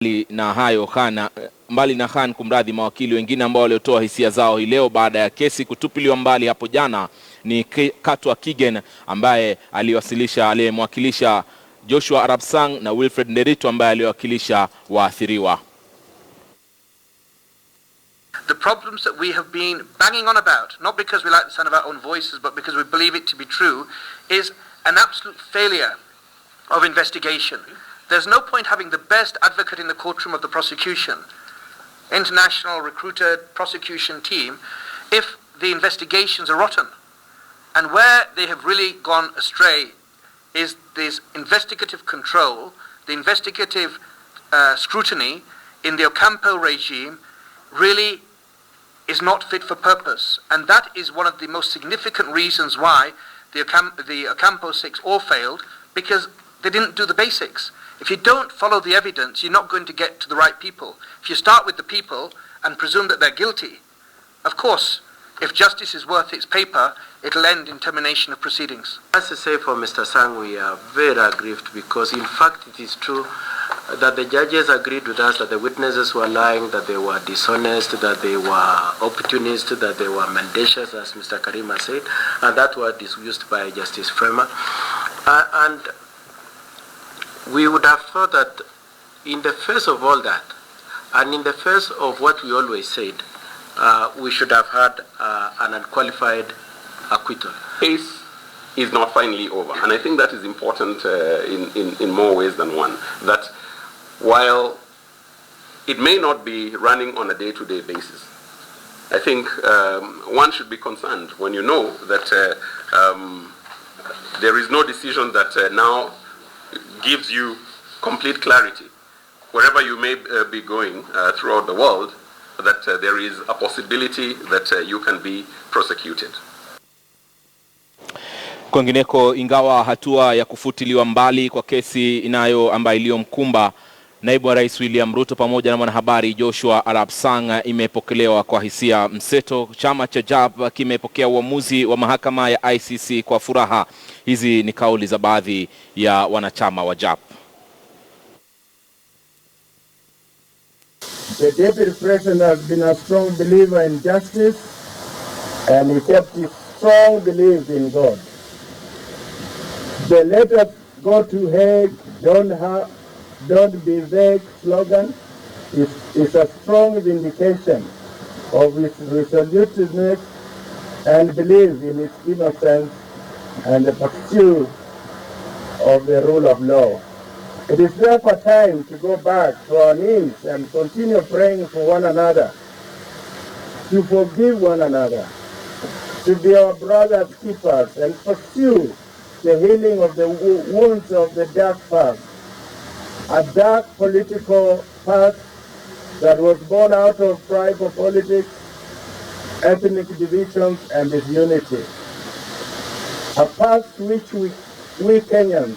Mbali na Khan kumradhi, mawakili wengine ambao waliotoa hisia zao hii leo baada ya kesi kutupiliwa mbali hapo jana ni Katwa Kigen ambaye aliyemwakilisha Joshua Arap Sang na Wilfred Nderito ambaye aliwakilisha waathiriwa. The problems that we have been banging on about, not because we like the sound of our own voices, but because we believe it to be true, is an absolute failure of investigation. There's no point having the best advocate in the courtroom of the prosecution, international recruited prosecution team, if the investigations are rotten. And where they have really gone astray is this investigative control, the investigative scrutiny in the Ocampo regime really is not fit for purpose. And that is one of the most significant reasons why the Ocampo 6 all failed, because they didn't do the basics. If you don't follow the evidence, you're not going to get to the right people. If you start with the people and presume that they're guilty, of course, if justice is worth its paper, it'll end in termination of proceedings. As I say, for Mr. Sang, we are very aggrieved because, in fact, it is true that the judges agreed with us that the witnesses were lying, that they were dishonest, that they were opportunists, that they were mendacious, as Mr. Karima said, and that word is used by Justice Fremer. And we would have thought that in the face of all that, and in the face of what we always said, we should have had an unqualified acquittal. Case is not finally over, and I think that is important in more ways than one. That while it may not be running on a day-to-day basis, I think one should be concerned when you know that there is no decision that now gives you complete clarity wherever you may be going throughout the world, that there is a possibility that you can be prosecuted. Kwingineko, ingawa hatua ya kufutiliwa mbali kwa kesi ambayo iliyomkumba Naibu wa Rais William Ruto pamoja na mwanahabari Joshua Arap Sang imepokelewa kwa hisia mseto, chama cha JAP kimepokea uamuzi wa mahakama ya ICC kwa furaha. Hizi ni kauli za baadhi ya wanachama wa JAP. The Deputy President has been a strong believer in justice, and he kept his strong belief in God. The "let us go to Hague, don't be vague" slogan is a strong vindication of his resoluteness and belief in his innocence and the pursuit of the rule of law. It is therefore time to go back to our knees and continue praying for one another, to forgive one another, to be our brothers' keepers, and pursue the healing of the wounds of the dark past, a dark political past that was born out of tribal politics, ethnic divisions, and disunity. A past which we Kenyans